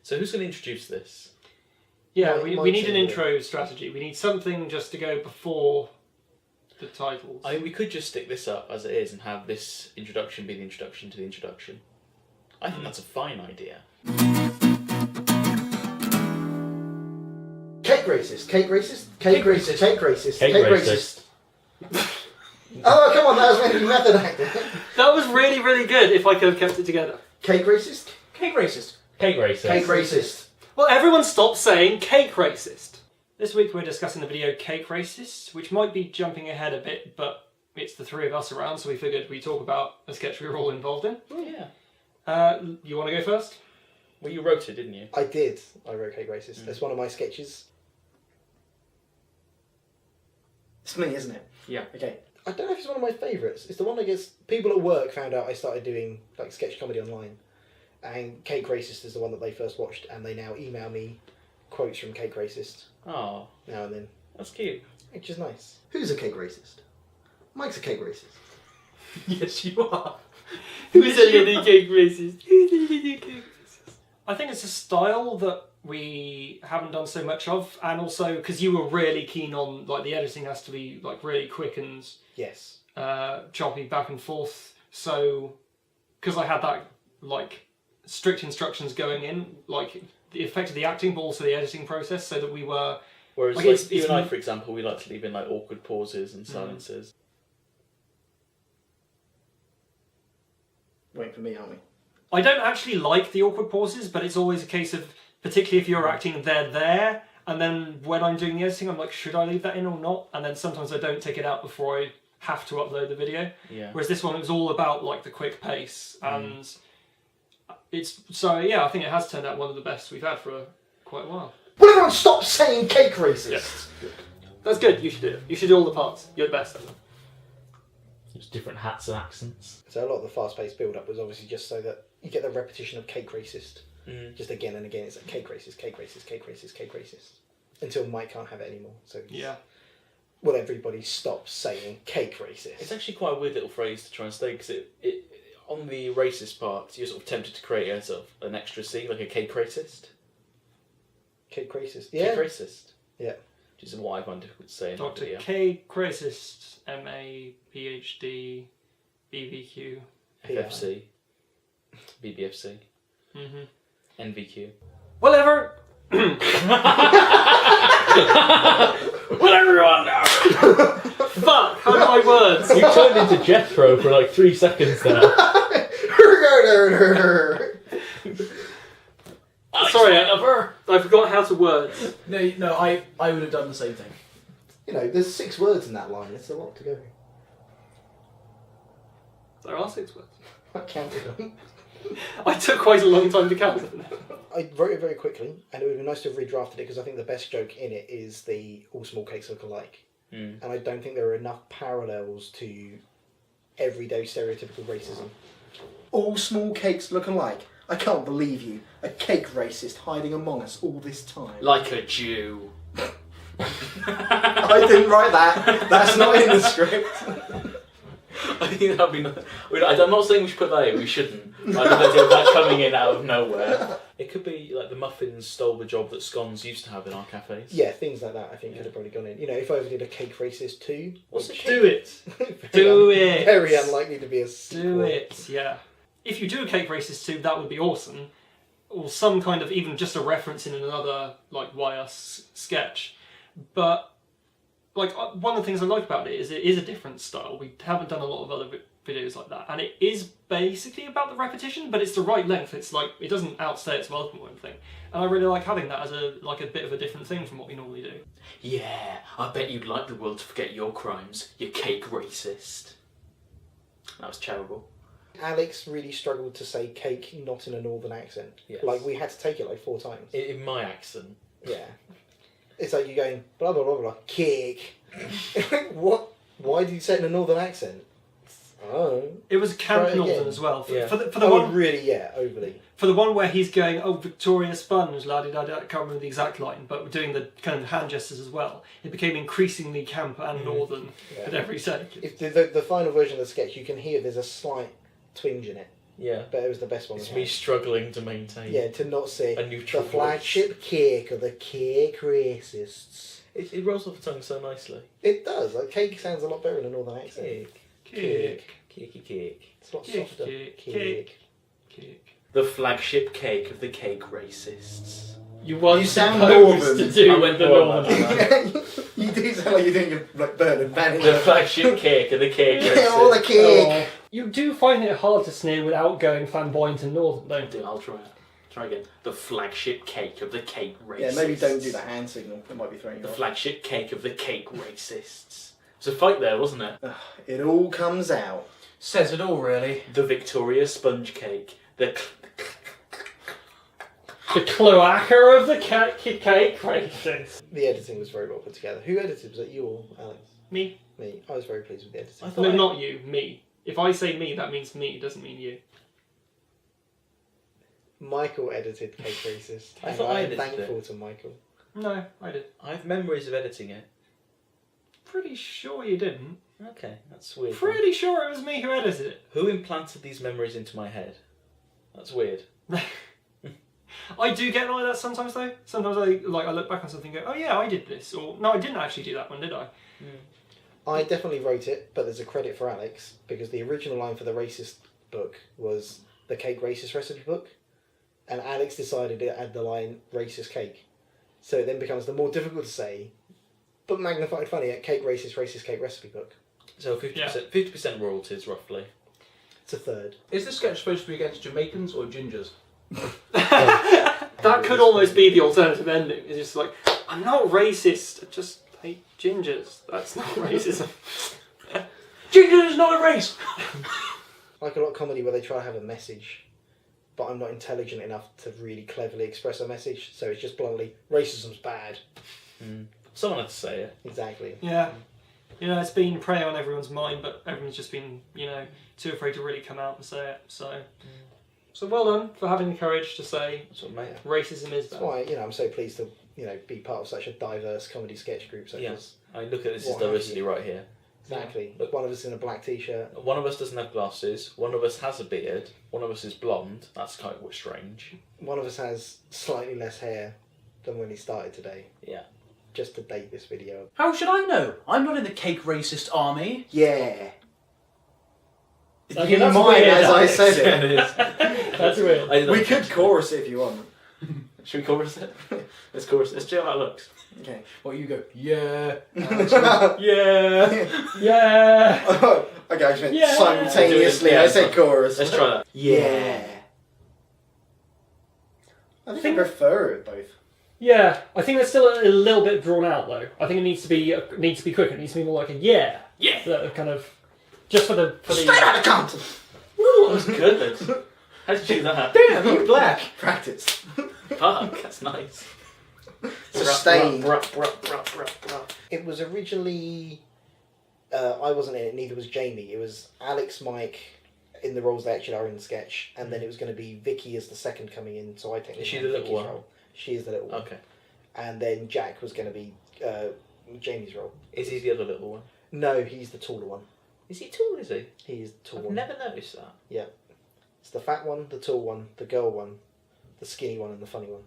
So who's going to introduce this? Yeah, we need an intro strategy. We need something just to go before the titles. I mean, we could just stick this up as it is and have this introduction be the introduction to the introduction. I think that's a fine idea. Cake racist, cake racist, cake racist, cake racist, Cake cake racist. racist. Oh, come on, that was meant to be method acting. That was really, really good if I could have kept it together. Cake racist? Cake racist. Cake racist. Cake racist. Well, everyone stop saying cake racist. This week we're discussing the video Cake Racist, which might be jumping ahead a bit, but it's the three of us around, so we figured we'd talk about a sketch we were all involved in. Oh, yeah. You want to go first? Well, you wrote it, didn't you? I did. I wrote Cake Racist. That's one of my sketches. It's me, isn't it? Yeah. Okay. I don't know if it's one of my favourites. It's the one that gets... People at work found out I started doing like sketch comedy online. And Cake Racist is the one that they first watched, and they now email me quotes from Cake Racist Oh, now and then. that's cute. Which is nice. Who's a cake racist? Mike's a cake racist. Yes, you are. Who's a little cake racist? Who's a little cake racist? I think it's a style that we haven't done so much of, and also because you were really keen on like the editing has to be like really quick and Yes. choppy back and forth. So because I had that like strict instructions going in, like the effect of the acting, but also the editing process, so that we were. Whereas, Like, like, it's you and I, for example, we like to leave in like awkward pauses and silences. Waiting for me, aren't we? I don't actually like the awkward pauses, but it's always a case of, particularly if you're acting, they're there, and then when I'm doing the editing, I'm like, should I leave that in or not? And then sometimes I don't take it out before I have to upload the video. Yeah. Whereas this one, it was all about like the quick pace, and it's so yeah. I think it has turned out one of the best we've had for quite a while. Will everyone stop saying cake racist? That's good. You should do it. You should do all the parts. You're the best at them. There's different hats and accents. So a lot of the fast-paced build-up was obviously just so that you get the repetition of cake racist. Just again and again, it's like cake racist, cake racist, cake racist, cake racist. Until Mike can't have it anymore. So Yeah. will everybody stop saying cake racist? It's actually quite a weird little phrase to try and say, because it on the racist part, you're sort of tempted to create a sort of an extra C, like a cake racist. Cake racist. Yeah. Cake racist. Yeah. Which is what I find difficult to say in that Dr. video. K. Racist, MA, PhD, BVQ. FFC. BBFC. Mm-hmm. NVQ. Whatever. Whatever you want now. Fuck! How are my words? You turned into Jethro for like 3 seconds there. Sorry, I forgot how to words. No, I would have done the same thing. You know, there's 6 words in that line. It's a lot to go. There are 6 words. I counted them. I took quite a long time to count them. I wrote it very quickly, and it would be nice to have redrafted it because I think the best joke in it is the all small cakes look alike. And I don't think there are enough parallels to everyday stereotypical racism. All small cakes look alike. I can't believe you. A cake racist hiding among us all this time. Like a Jew. I didn't write that. That's not in the script. I think that'd be nice. I'm not saying we should put that in, we shouldn't. I don't know that coming in out of nowhere. It could be like the muffins stole the job that scones used to have in our cafes. Yeah, things like that I think could have probably gone in. You know, if I ever did a cake racist too. What's a Do it. Very very unlikely to be a sequel. Do it. Yeah. If you do a Cake Racist 2, that would be awesome. Or some kind of, even just a reference in another, like, YS sketch. But, like, one of the things I like about it is a different style. We haven't done a lot of other videos like that. And it is basically about the repetition, but it's the right length. It's like, it doesn't outstay its welcome or anything. And I really like having that as a bit of a different thing from what we normally do. Yeah, I bet you'd like the world to forget your crimes, you cake racist. That was terrible. Alex really struggled to say cake not in a northern accent. Yes. Like, we had to take it like 4 times. In my accent. Yeah. It's like you going, blah, blah, blah, blah, cake. What? Why did you say it in a northern accent? Oh. It was Camp Try it Northern again. as well. For Yeah. the one, really, yeah, overly. for the one where he's going, oh, Victoria Sponge, la-di-da-da, I can't remember the exact line, but we're doing the kind of hand gestures as well. It became increasingly camp and northern at every second. If the final version of the sketch, you can hear there's a slight twinge in it. Yeah. but it was the best one. It's we me had. struggling to maintain Yeah, to not say a neutral the flagship cake of the cake racists. It rolls off the tongue so nicely. It does. Like cake sounds a lot better in a northern accent. Cake. Cakey cake. It's a lot Cake, softer. cake, Cake. Cake. The flagship cake of the cake racists. You sound supposed northern. to do I went the northern. northern. You do sound like you're doing a like Bernard Manning. The flagship cake of the cake Yeah, racists. all the cake. Oh. You do find it hard to sneer without going flamboyant and northern, don't you? I'll try it. Try again. The flagship cake of the cake racists. Yeah, maybe don't do the hand signal. It might be throwing you The off. flagship cake of the cake racists. It was a fight there, wasn't it? It all comes out. Says it all, really. The Victoria sponge cake. The The cloaca of the cake races. The editing was very well put together. Who edited? Was it you or Alex? Me? Me. I was very pleased with the editing. I thought No, not you. Me. If I say me, that means me. It doesn't mean you. Michael edited Cake Racist. I and thought I I'm edited thankful to Michael. No, I did. I have memories of editing it. Pretty sure you didn't. Okay, that's weird. Pretty sure it was me who edited it. Who implanted these memories into my head? That's weird. I do get like that sometimes though. Sometimes I look back on something and go, oh yeah, I did this. Or no, I didn't actually do that one, did I? I definitely wrote it, but there's a credit for Alex because the original line for the racist book was the Cake Racist recipe book, and Alex decided to add the line racist cake. So it then becomes the more difficult to say, but magnified funny at Cake Racist racist cake recipe book. So 50%, 50% royalties, roughly. It's a third. Is the sketch supposed to be against Jamaicans or gingers? That could almost be the alternative ending. It's just like, I'm not racist, I just hate gingers. That's not racism. Ginger is not a race! Like a lot of comedy where they try to have a message, but I'm not intelligent enough to really cleverly express a message, so it's just bluntly, racism's bad. Someone had to say it. Exactly. Yeah. You know, it's been prey on everyone's mind, but everyone's just been, too afraid to really come out and say it. So well done for having the courage to say That's what made it. racism is That's bad. why, I'm so pleased to, be part of such a diverse comedy sketch group such as... I mean, look at this is What have diversity you? right here. Exactly. Look. One of us in a black t-shirt. One of us doesn't have glasses. One of us has a beard. One of us is blonde. That's kind of strange. One of us has slightly less hair than when he started today. Yeah. Just to date this video. How should I know? I'm not in the cake racist army. Yeah. Okay, You that's might, weird, as I Alex. said Yeah, it. it is. That's weird. We could chorus it if you want. Should we chorus it? Let's chorus it. Let's see how that looks. Okay. Well, you go, yeah. Yeah. Yeah. Okay, I just meant Yeah. simultaneously. Yeah, I said chorus. Let's try that. Yeah. I think I prefer it both. Yeah, I think that's still a little bit drawn out though. I think it needs to be quicker. It needs to be more like a yeah. Yeah. That kind of just for the Straight out of Compton. Ooh, that was good. How did you do that? Damn, you black. Practice. Fuck, that's nice. Sustained. Bruh, bruh, bruh, bruh, bruh. It was originally. I wasn't in it. Neither was Jamie. It was Alex, Mike, in the roles they actually are in the sketch, and then it was going to be Vicky as the second coming in. So I technically Is she had the little Vicky's one? role. She is the little one. Okay. And then Jack was going to be Jamie's role. Is he the other little one? No, he's the taller one. Is he tall, is he? He is the tall I've one. never noticed that. Yeah. It's the fat one, the tall one, the girl one, the skinny one, and the funny one.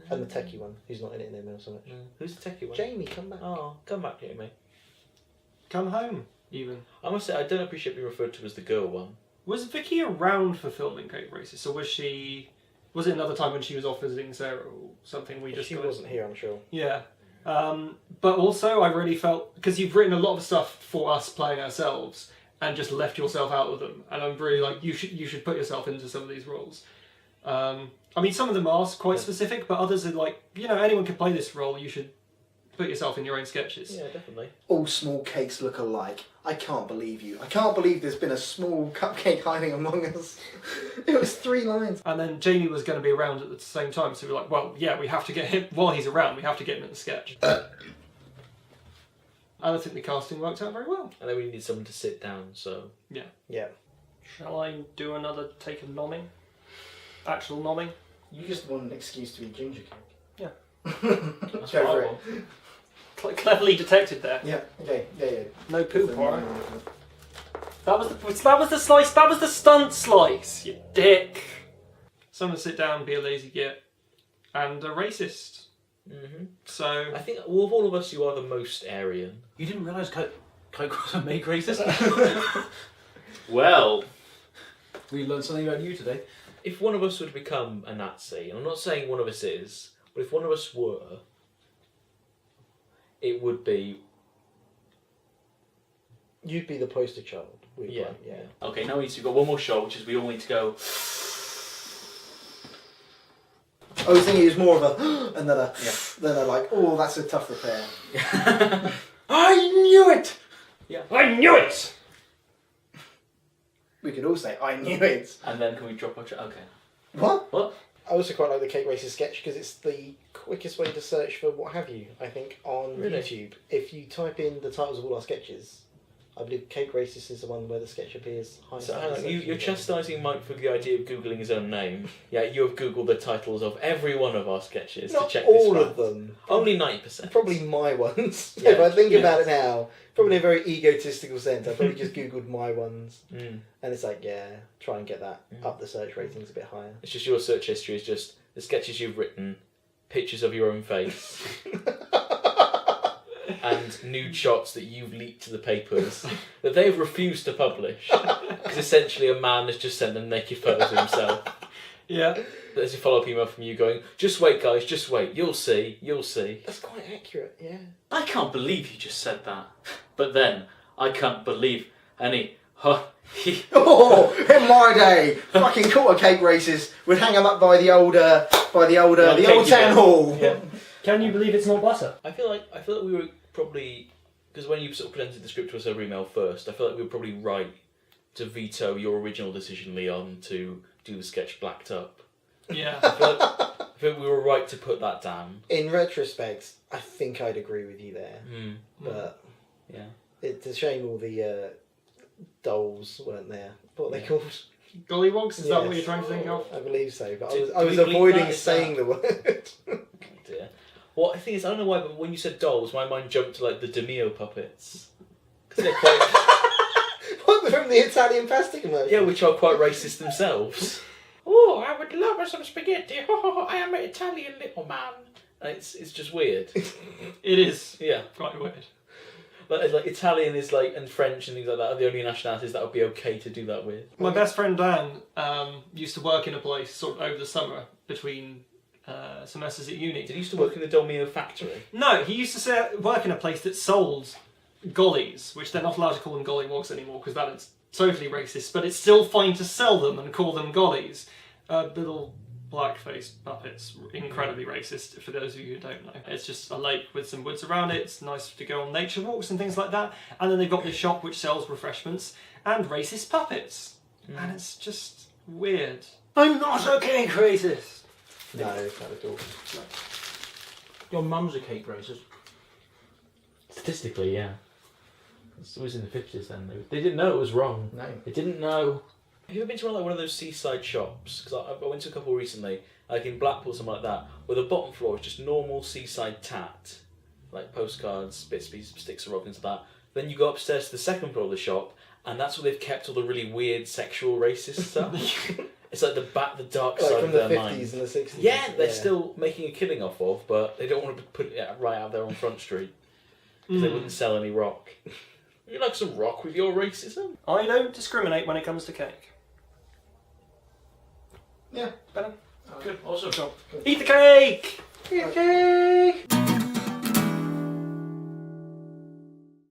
And the techie one, who's not in it anymore so much. Who's the techie one? Jamie, come back. Oh, come back, Jamie. come home even. I must say, I don't appreciate being referred to as the girl one. Was Vicky around for filming Cake Racist, or was she? Was it another time when she was off visiting Sarah or something? She wasn't here, I'm sure. Yeah. But also, I really felt because you've written a lot of stuff for us playing ourselves and just left yourself out of them, and I'm really like you should put yourself into some of these roles. I mean, some of them are quite specific, but others are like anyone can play this role. You should put yourself in your own sketches. Yeah, definitely. All small cakes look alike. I can't believe you. I can't believe there's been a small cupcake hiding among us. It was 3 lines. And then Jamie was going to be around at the same time, so we were like, well, yeah, we have to get him while he's around. We have to get him in the sketch. And I think the casting worked out very well. And then we needed someone to sit down, so... Yeah. Shall I do another take of nomming? Actual nomming? You just want an excuse to be ginger cake. Yeah. That's Go what I for it. want. Cleverly detected there. Yeah, okay, yeah. No poop, alright. That was the slice. That was the stunt slice. You dick. Someone sit down, be a lazy git, and a racist. So I think of all of us, you are the most Aryan. You didn't realise Coke was made racist? Well, We learned something about you today. if one of us would become a Nazi, and I'm not saying one of us is, but if one of us were, it would be. You'd be the poster child. Yeah. Yeah. Okay, now we've got one more shot, which is we all need to go. I was thinking it was more of a and then a like, oh, that's a tough repair. I knew it! I knew it. We could all say, I knew it. And then can we drop our okay. What? What? I also quite like the Cake Racist sketch because it's the quickest way to search for what have you, I think, on Really? YouTube. If you type in the titles of all our sketches, I believe Cake Racist is the one where the sketch appears highest. So hang on, in the you're search. chastising Mike for the idea of Googling his own name. Yeah, you have Googled the titles of every one of our sketches Not to check this all fact. of them. Only 90%. Probably my ones. Yeah. If I think Yeah. about it now, probably a very egotistical sense. I probably just Googled my ones. Mm. And it's like, yeah, try and get that up the search ratings a bit higher. It's just your search history is just the sketches you've written, pictures of your own face, and nude shots that you've leaked to the papers that they've refused to publish. Because essentially a man has just sent them naked photos of himself. Yeah. There's a follow-up email from you going, just wait guys, just wait, you'll see. That's quite accurate, yeah. I can't believe you just said that. But then, I can't believe any... Oh, in my day, fucking quarter cake races would hang them up by the old cakey town bit. hall. Yeah. Can you believe it's not butter? I feel like we were probably, because when you sort of presented the script to us over email first, I feel like we were probably right to veto your original decision, Leon, to do the sketch blacked up. Yeah. I feel like we were right to put that down. In retrospect, I think I'd agree with you there, but Yeah. it's a shame all the dolls weren't there. What are they called? Gollywogs? Is that what Yes. you're trying to think of? I believe so, but Did I was we bleep avoiding that? Is saying the word. Oh dear. Well, I think it's, I don't know why, but when you said dolls, my mind jumped to like the Demio puppets. Because they're quite... What, from the Italian pasta commercial? Yeah, which are quite racist themselves. Oh, I would love some spaghetti. I am an Italian little man. And it's just weird. It is. Yeah. Quite weird. Like Italian is like, and French and things like that are the only nationalities that would be okay to do that with. My best friend Dan used to work in a place sort of over the summer between semesters at uni. Did he used to work in the Dolmio factory? No, he used to work in a place that sold gollies, which they're not allowed to call them gollywogs anymore because that is totally racist, but it's still fine to sell them and call them gollies. Little black-faced puppets, incredibly racist for those of you who don't know. It's just a lake with some woods around it, it's nice to go on nature walks and things like that, and then they've got this shop which sells refreshments and racist puppets. And it's just weird. I'm not a cake racist! No, not at all. Your mum's a cake racist. Statistically, yeah. It was in the 50s then. They didn't know it was wrong. No. They didn't know. Have you ever been to one of those seaside shops? Because I went to a couple recently, like in Blackpool, something like that, where the bottom floor is just normal seaside tat, like postcards, bits, pieces, sticks of rock, things like that. Then you go upstairs to the second floor of the shop, and that's where they've kept all the really weird sexual racist stuff. It's like the dark Like side from of the their 50s mind. and the 60s. Yeah, they're still making a killing off of, but they don't want to put it right out there on Front Street because they wouldn't sell any rock. You like some rock with your racism? I don't discriminate when it comes to cake. Yeah. Better? Good, awesome. Eat the cake!